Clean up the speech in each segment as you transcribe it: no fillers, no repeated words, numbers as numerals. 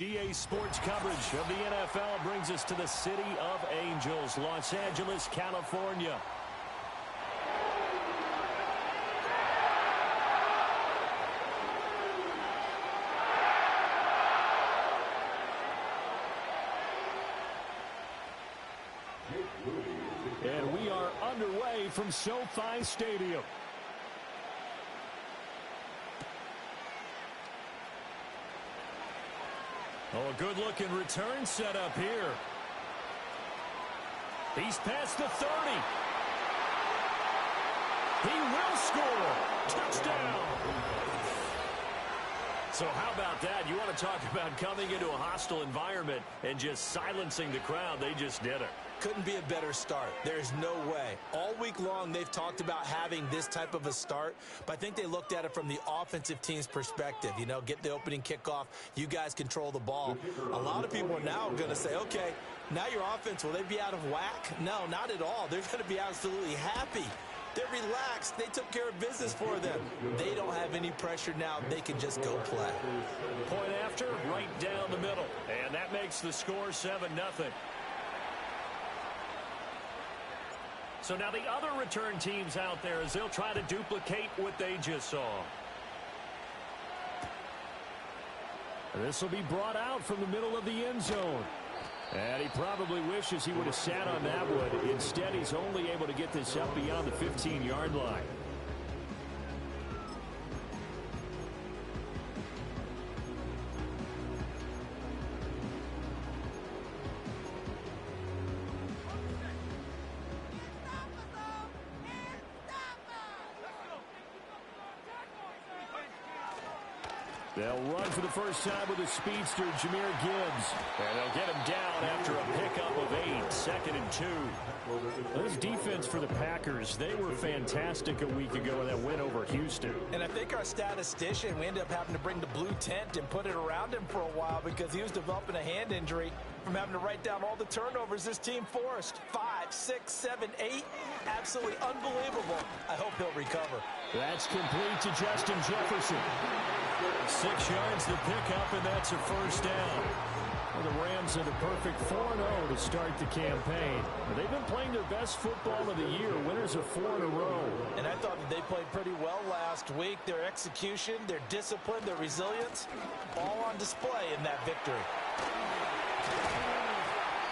EA Sports coverage of the NFL brings us to the City of Angels, Los Angeles, California. And we are underway from SoFi Stadium. Oh, a good-looking return set up here. He's past the 30. He will score. Touchdown. So how about that? You want to talk about coming into a hostile environment and just silencing the crowd. They just did it. Couldn't be a better start. There's no way. All week long, they've talked about having this type of a start, but I think they looked at it from the offensive team's perspective. You know, get the opening kickoff. You guys control the ball. A lot of people are now going to say, okay, now your offense, will they be out of whack? No, not at all. They're going to be absolutely happy. They're relaxed. They took care of business for them. They don't have any pressure now. They can just go play. Point after, right down the middle. And that makes the score 7-0. So now the other return teams out there as they'll try to duplicate what they just saw. This will be brought out from the middle of the end zone. And he probably wishes he would have sat on that one. Instead, he's only able to get this up beyond the 15-yard line. They'll run for the first time with a speedster, Jahmyr Gibbs. And they'll get him down after a pickup of 8, 2nd and 2. This defense for the Packers, they were fantastic a week ago in that win over Houston. And I think our statistician, we ended up having to bring the blue tent and put it around him for a while because he was developing a hand injury from having to write down all the turnovers this team forced. 5, 6, 7, 8. Absolutely unbelievable. I hope he'll recover. That's complete to Justin Jefferson. 6 yards the pickup, and that's a first down. Well, the Rams are the perfect 4-0 to start the campaign. They've been playing their best football of the year. Winners of 4 in a row. And I thought that they played pretty well last week. Their execution, their discipline, their resilience, all on display in that victory.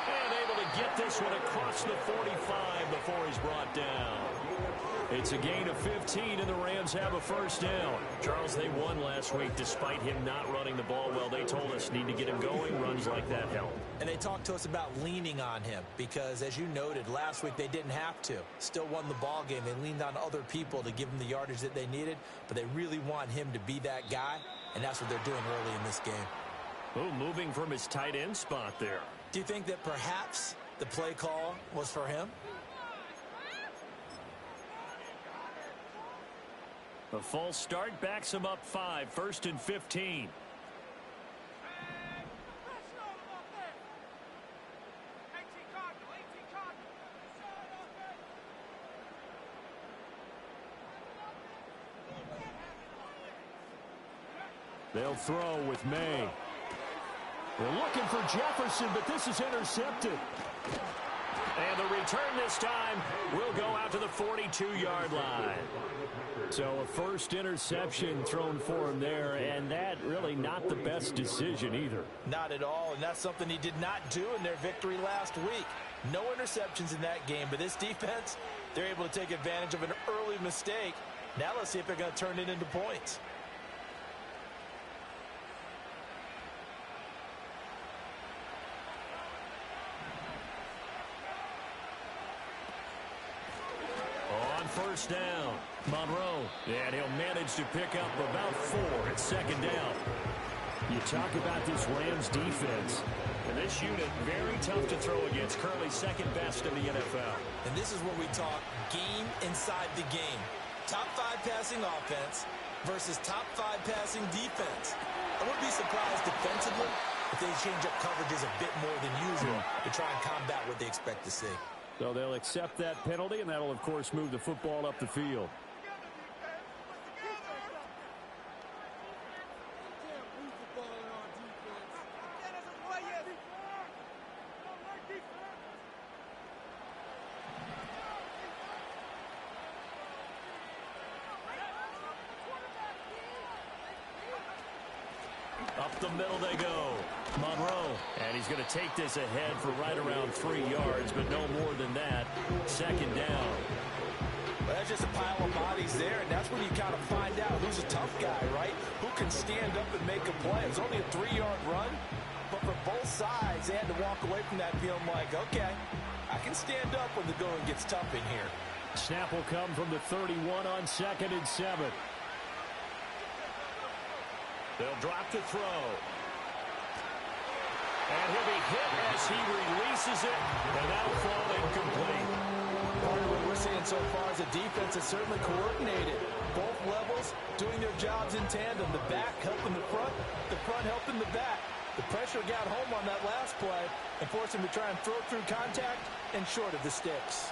And able to get this one across the 45 before he's brought down. It's a gain of 15, and the Rams have a first down. Charles, they won last week despite him not running the ball well. They told us need to get him going. Runs like that help. And they talked to us about leaning on him because, as you noted, last week they didn't have to. Still won the ball game. They leaned on other people to give them the yardage that they needed, but they really want him to be that guy, and that's what they're doing early in this game. Oh, moving from his tight end spot there. Do you think that perhaps the play call was for him? A false start backs him up 5, 1st and 15. They'll throw with May. They're looking for Jefferson, but this is intercepted. And the return this time will go out to the 42-yard line. So a first interception thrown for him there, and that really not the best decision either. Not at all, and that's something he did not do in their victory last week. No interceptions in that game, but this defense, they're able to take advantage of an early mistake. Now let's see if they're going to turn it into points. First down, Monroe, and he'll manage to pick up about 4 at 2nd down. You talk about this Rams defense, and this unit very tough to throw against, currently 2nd best in the NFL. And this is where we talk game inside the game. Top 5 passing offense versus top 5 passing defense. I wouldn't be surprised defensively if they change up coverages a bit more than usual to try and combat what they expect to see. So they'll accept that penalty, and that'll, of course, move the football up the field. the middle they go. Monroe. And he's going to take this ahead for right around 3 yards, but no more than that. Second down. Well, that's just a pile of bodies there, and that's when you kind of find out who's a tough guy, right? Who can stand up and make a play. It was only a 3-yard run, but for both sides, they had to walk away from that feeling like, okay, I can stand up when the going gets tough in here. Snap will come from the 31 on 2nd and 7. They'll drop to throw. And he'll be hit as he releases it, and that'll fall incomplete. Part of what we're seeing so far is the defense is certainly coordinated. Both levels doing their jobs in tandem. The back helping the front helping the back. The pressure got home on that last play and forced him to try and throw through contact and short of the sticks.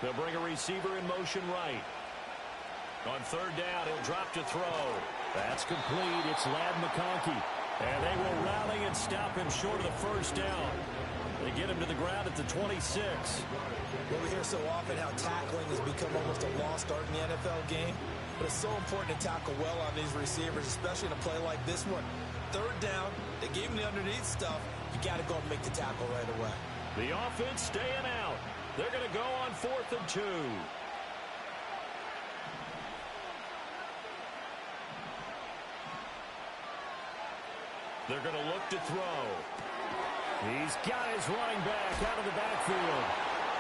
They'll bring a receiver in motion right. On 3rd down, he'll drop to throw. That's complete. It's Ladd McConkey. And they will rally and stop him short of the 1st down. They get him to the ground at the 26. Well, we hear so often how tackling has become almost a lost art in the NFL game. But it's so important to tackle well on these receivers, especially in a play like this one. 3rd down, they gave him the underneath stuff. You got to go and make the tackle right away. The offense staying out. They're going to go on 4th and 2. They're going to look to throw. He's got his running back out of the backfield.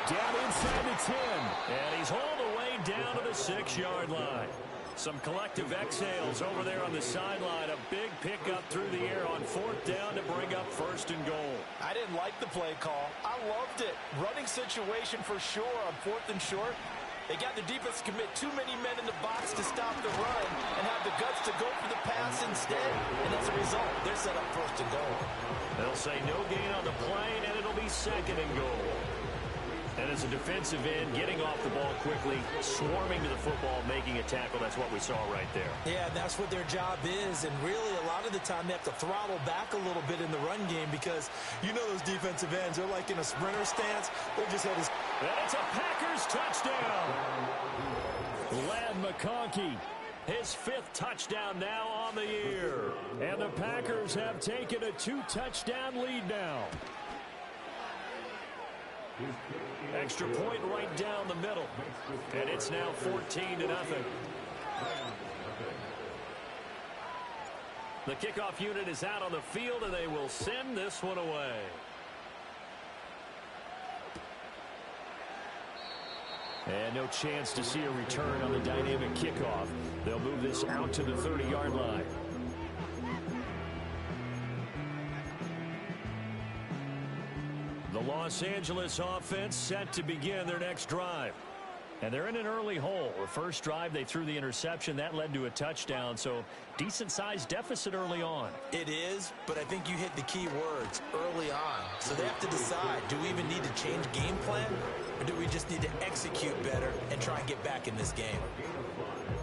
Down inside the 10. And he's hauled away down to the 6-yard line. Some collective exhales over there on the sideline. A big pickup through the air on 4th down to bring up 1st and goal. I didn't like the play call. I loved it. Running situation for sure on 4th and short. They got the defense to commit too many men in the box to stop the run and have the guts to go for the pass instead. And as a result, they're set up 1st and goal. They'll say no gain on the play, and it'll be 2nd and goal. And as a defensive end, getting off the ball quickly, swarming to the football, making a tackle, that's what we saw right there. Yeah, that's what their job is. And really, a lot of the time, they have to throttle back a little bit in the run game because you know those defensive ends, they're like in a sprinter stance. They're just headed. That's a Packers touchdown. Ladd McConkey, his 5th touchdown now on the year. And the Packers have taken a 2-touchdown lead now. Extra point right down the middle. And it's now 14-0. The kickoff unit is out on the field, and they will send this one away. And no chance to see a return on the dynamic kickoff. They'll move this out to the 30-yard line. The Los Angeles offense set to begin their next drive. And they're in an early hole. The first drive, they threw the interception. That led to a touchdown, so decent-sized deficit early on. It is, but I think you hit the key words, early on. So they have to decide, do we even need to change game plan, or do we just need to execute better and try and get back in this game?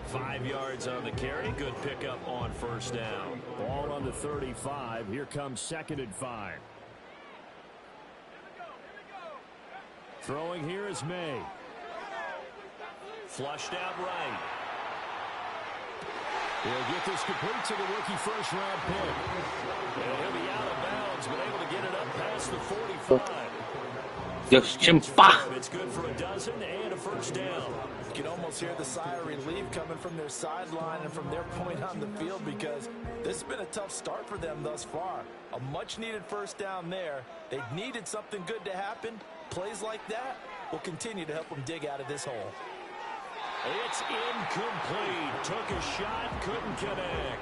5 yards on the carry. Good pickup on 1st down. Ball on the 35. Here comes 2nd and 5. Throwing here is May. Flushed out right. He'll get this complete to the rookie 1st-round pick. And he'll be out of bounds, but able to get it up past the 45. It's good for a dozen and a 1st down. You can almost hear the sigh of relief coming from their sideline and from their point on the field because this has been a tough start for them thus far. A much-needed 1st down there. They needed something good to happen. Plays like that will continue to help them dig out of this hole. It's incomplete. Took a shot, couldn't connect.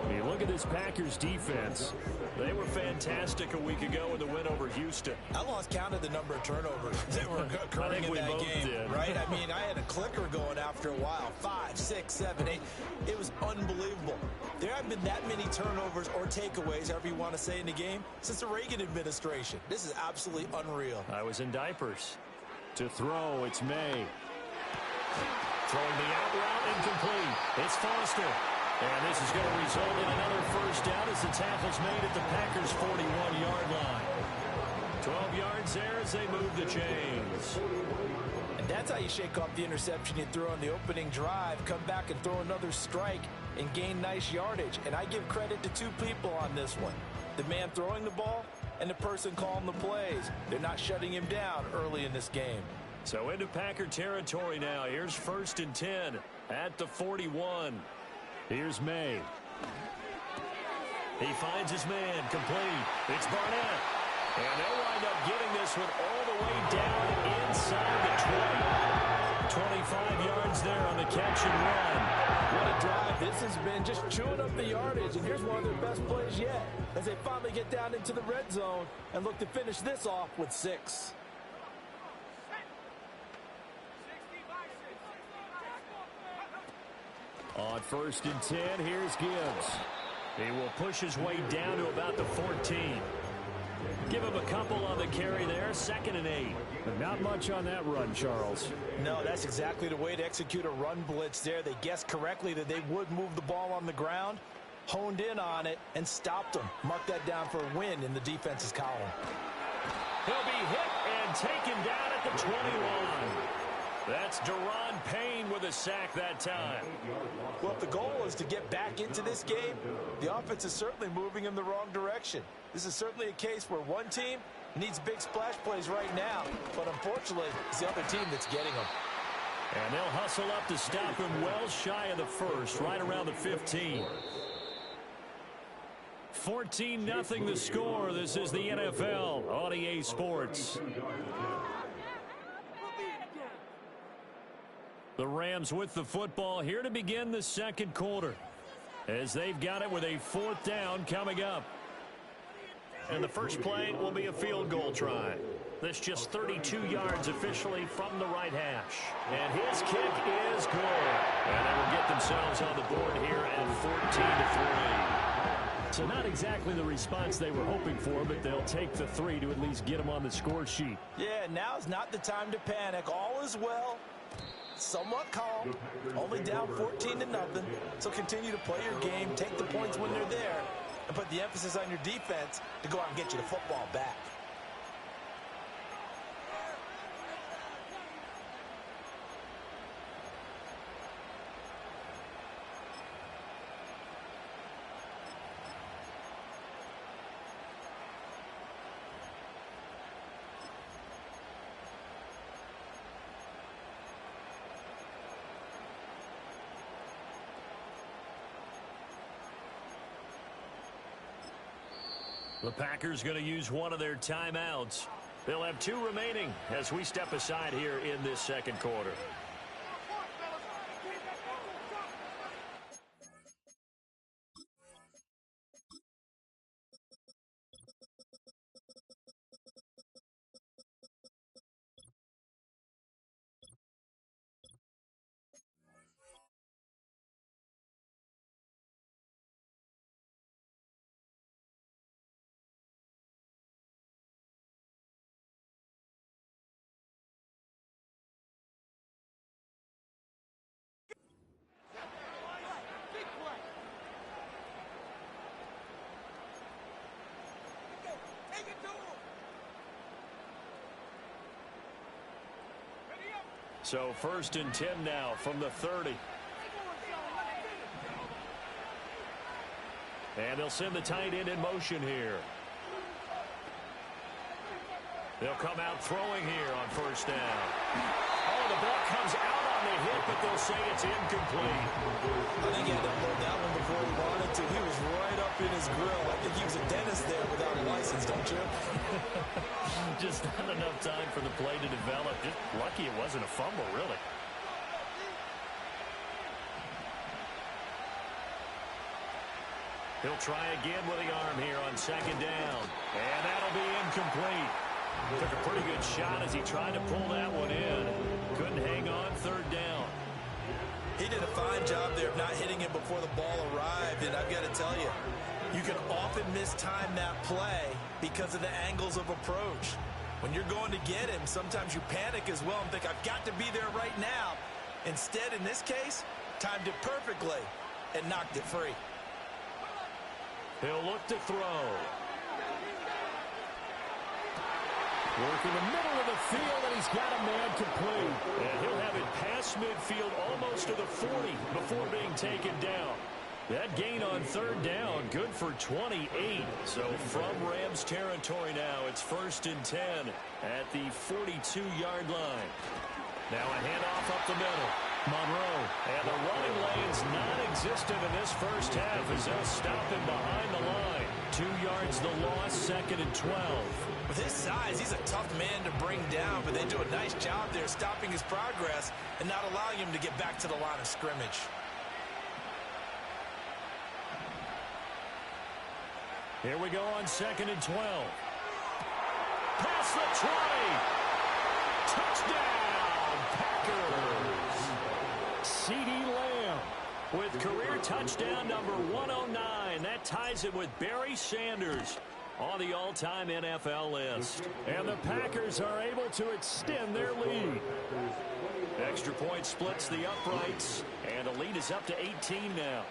I mean, look at this Packers defense. They were fantastic a week ago in the win over Houston. I lost count of the number of turnovers that were occurring in that game, right? I mean, I had a clicker going after a while. 5, 6, 7, 8. It was unbelievable. There haven't been that many turnovers or takeaways, however you want to say, in the game since the Reagan administration. This is absolutely unreal. I was in diapers. To throw, it's May. Throwing the out route, incomplete. It's Foster. And this is going to result in another 1st down as the tackle's made at the Packers' 41-yard line. 12 yards there as they move the chains. And that's how you shake off the interception you threw on the opening drive, come back and throw another strike and gain nice yardage. And I give credit to two people on this one. The man throwing the ball and the person calling the plays. They're not shutting him down early in this game. So into Packer territory now. Here's 1st and 10 at the 41. Here's May. He finds his man, complete. It's Barnett. And they'll wind up getting this one all the way down inside the 20. 25 yards there on the catch and run. What a drive this has been, just chewing up the yardage. And here's one of their best plays yet as they finally get down into the red zone and look to finish this off with 6. On 1st and 10, here's Gibbs. He will push his way down to about the 14. Give him a couple on the carry there. 2nd and 8. But not much on that run, Charles. No, that's exactly the way to execute a run blitz there. They guessed correctly that they would move the ball on the ground, honed in on it, and stopped them. Mark that down for a win in the defense's column. He'll be hit and taken down at the 21. That's Daron Payne with a sack that time. Well, if the goal is to get back into this game, the offense is certainly moving in the wrong direction. This is certainly a case where one team needs big splash plays right now, but unfortunately, it's the other team that's getting them. And they'll hustle up to stop him well shy of the 1st, right around the 15. 14-0 the score. This is the NFL on EA Sports. The Rams with the football here to begin the 2nd quarter, as they've got it with a 4th down coming up. And the first play will be a field goal try. This just 32 yards officially from the right hash. And his kick is good. And they will get themselves on the board here at 14-3. So not exactly the response they were hoping for, but they'll take the 3 to at least get them on the score sheet. Yeah, now's not the time to panic. All is well. Somewhat calm, only down 14-0, so continue to play your game, take the points when they're there, and put the emphasis on your defense to go out and get you the football back. The Packers going to use one of their timeouts. They'll have 2 remaining as we step aside here in this 2nd quarter. So 1st and 10 now from the 30. And they'll send the tight end in motion here. They'll come out throwing here on 1st down. Oh, the ball comes out on the hit, but they'll say it's incomplete. I think he had to upload that one before he wanted to. He was right up in his grill. I think he was a dentist there without a license, don't you? Just not enough time for the play to develop. Just lucky it wasn't a fumble, really. He'll try again with the arm here on 2nd down. And that'll be incomplete. Took a pretty good shot as he tried to pull that one in. Couldn't hang on 3rd down. He did a fine job there of not hitting him before the ball arrived. And I've got to tell you, you can often mistime that play because of the angles of approach. When you're going to get him, sometimes you panic as well and think, I've got to be there right now. Instead, in this case, timed it perfectly and knocked it free. He'll look to throw. Working the middle of the field, and he's got a man complete. And he'll have it past midfield almost to the 40 before being taken down. That gain on third down, good for 28. So from Rams territory now, it's 1st and 10 at the 42-yard line. Now a handoff up the middle. Monroe. And the running lane's non-existent in this first half as they'll stop him behind the line. 2 yards the loss, 2nd and 12. With his size, he's a tough man to bring down, but they do a nice job there stopping his progress and not allowing him to get back to the line of scrimmage. Here we go on 2nd and 12. Past the 20. Touchdown, Packers. CeeDee Lamb with career touchdown number 109. That ties it with Barry Sanders on the all-time NFL list. And the Packers are able to extend their lead. Extra point splits the uprights, and the lead is up to 18 now.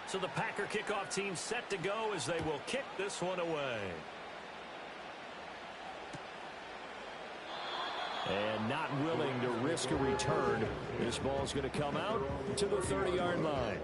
So the Packer kickoff team set to go as they will kick this one away. And not willing to risk a return. This ball's going to come out to the 30-yard line.